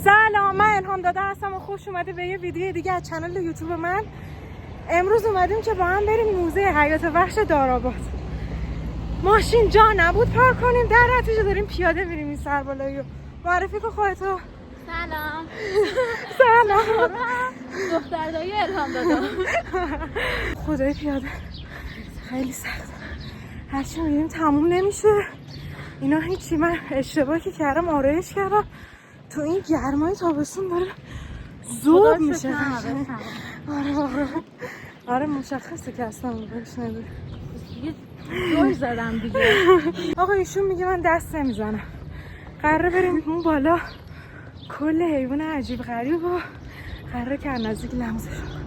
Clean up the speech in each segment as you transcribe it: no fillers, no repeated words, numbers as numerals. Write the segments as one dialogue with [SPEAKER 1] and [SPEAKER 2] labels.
[SPEAKER 1] سلام، من الهام داده هستم و خوش اومده به یه ویدیو دیگه از کانال یوتیوب من. امروز اومدیم که با هم بریم موزه حیات وحش دارآباد. ماشین جا نبود پارک کنیم، در نتیجه داریم پیاده میریم این سربالایی. معرفی کن خودتو.
[SPEAKER 2] سلام.
[SPEAKER 1] سلام.
[SPEAKER 2] دختردایی الهام داده.
[SPEAKER 1] خدای پیاده خیلی سخت، هرچی میریم تموم نمیشه. اینا هیچی، من اشتباهی که کردم آرایش کردم تو این گرمای تابستون داره زود میشه. آره مشخصه که اصلا بهش نمیده.
[SPEAKER 2] یه جوی زدم دیگه.
[SPEAKER 1] آقا ایشون میگه من دست نمیزنم، قراره بریم اون بالا کل حیوان عجیب غریب و قراره که نزدیک لمسش کنم.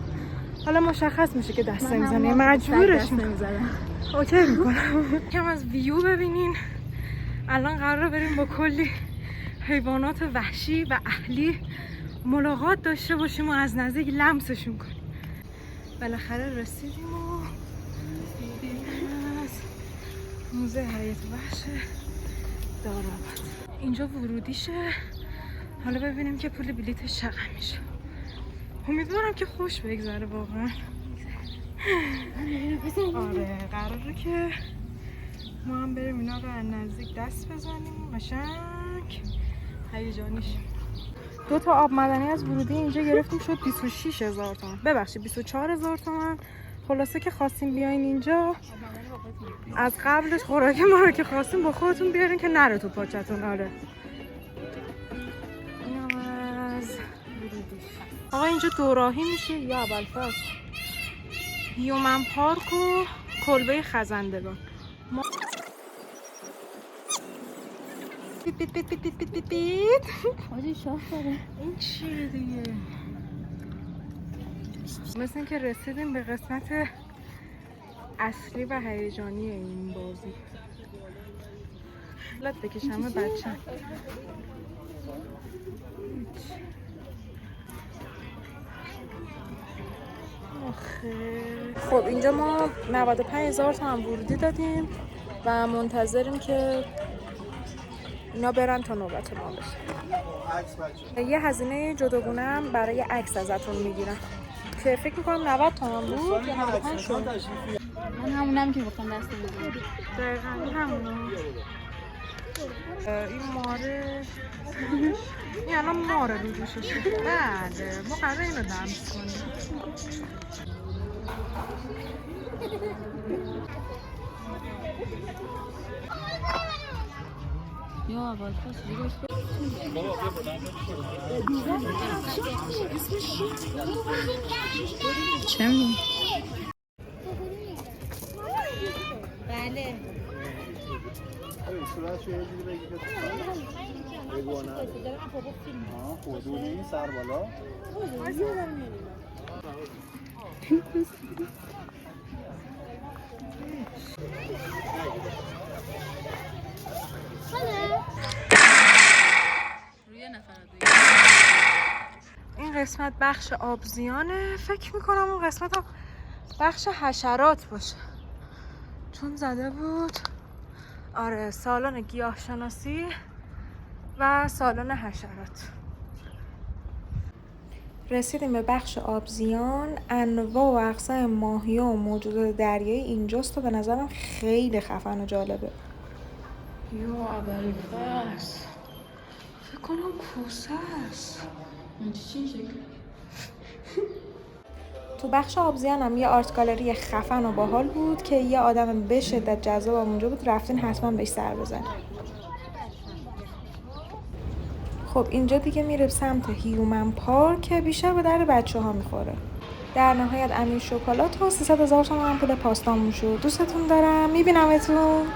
[SPEAKER 1] حالا مشخص میشه که دست نمیزنه، مجبورش میکنم. اوکی میکنم. کم از ویو ببینین. الان قراره بریم با کلی حیوانات وحشی و اهلی ملاقات داشته باشیم و از نزدیک لمسشون کنیم. بالاخره رسیدیم و از موزه حیات وحش دارآباد. اینجا ورودیشه. حالا ببینیم که پول بلیتش چقدر میشه. امیدوارم که خوش بگذره واقعا. آره قراره که ما هم بریم اینا رو از نزدیک دست بزنیم و قشنگ هیجانی شیم. 2 تا آب معدنی از ورودی اینجا گرفتیم، شد 26,000 تومان. ببخشید 24,000 تومان. خلاصه که خواستیم بیاین اینجا، از قبلش خوراک ما رو که خواستیم با خودتون بیارین که نره تو پاچتون. آره این از ورودیش. آقا اینجا دوراهی میشه یا ابوالفضل، هیومن پارک و کلبه خزندگان. بیت بیت بیت بیت بیت بیت بیت بیت.
[SPEAKER 2] حاجی شاخ داره.
[SPEAKER 1] این چیه دیگه؟ مثل اینکه رسیدیم به قسمت اصلی و هیجانی این بازی. لط بکشم بچه. خب اینجا ما 95,000 تومان ورودی دادیم و منتظریم که اینا برن تا نوبت ما بشه. یه هزینه جداگونه هم برای عکس ازتون میگیرن که فکر میکنم 90 تومان بود یا 95 شد.
[SPEAKER 2] من همونم که گفتم دست نمیزنم.
[SPEAKER 1] دقیقا همونه. این ماره این الان ماره رو دوششه. بله ما قراره اینو دمس کنیم.
[SPEAKER 2] یا اول چه میگی؟ بله
[SPEAKER 3] صورتشو یه جوری بگی که بگو نه خودونی سر بالا
[SPEAKER 1] این قسمت بخش آبزیانه. فکر میکنم اون قسمت هم بخش حشرات باشه چون زده بود آره سالن گیاهشناسی و سالن حشرات. رسیدیم به بخش آبزیان. انواع و اقسام ماهی‌ها و موجودات دریایی اینجاست و به نظرم خیلی خفن و جالبه. یا ابوالفضل فکر کنم کوسه است.
[SPEAKER 2] چی شکل؟
[SPEAKER 1] تو بخش آبزیان هم یه آرت گالری خفن و باحال بود که یه آدم به شدت جذاب اونجا بود، رفتین حتما بهش سر بزنید. خب اینجا دیگه میره سمت هیومن پارک که بیشتر به درد بچه ها میخوره. در نهایت امیر شکلات و 300,000 تومان پول پاستامون شد. دوستتون دارم، میبینمتون.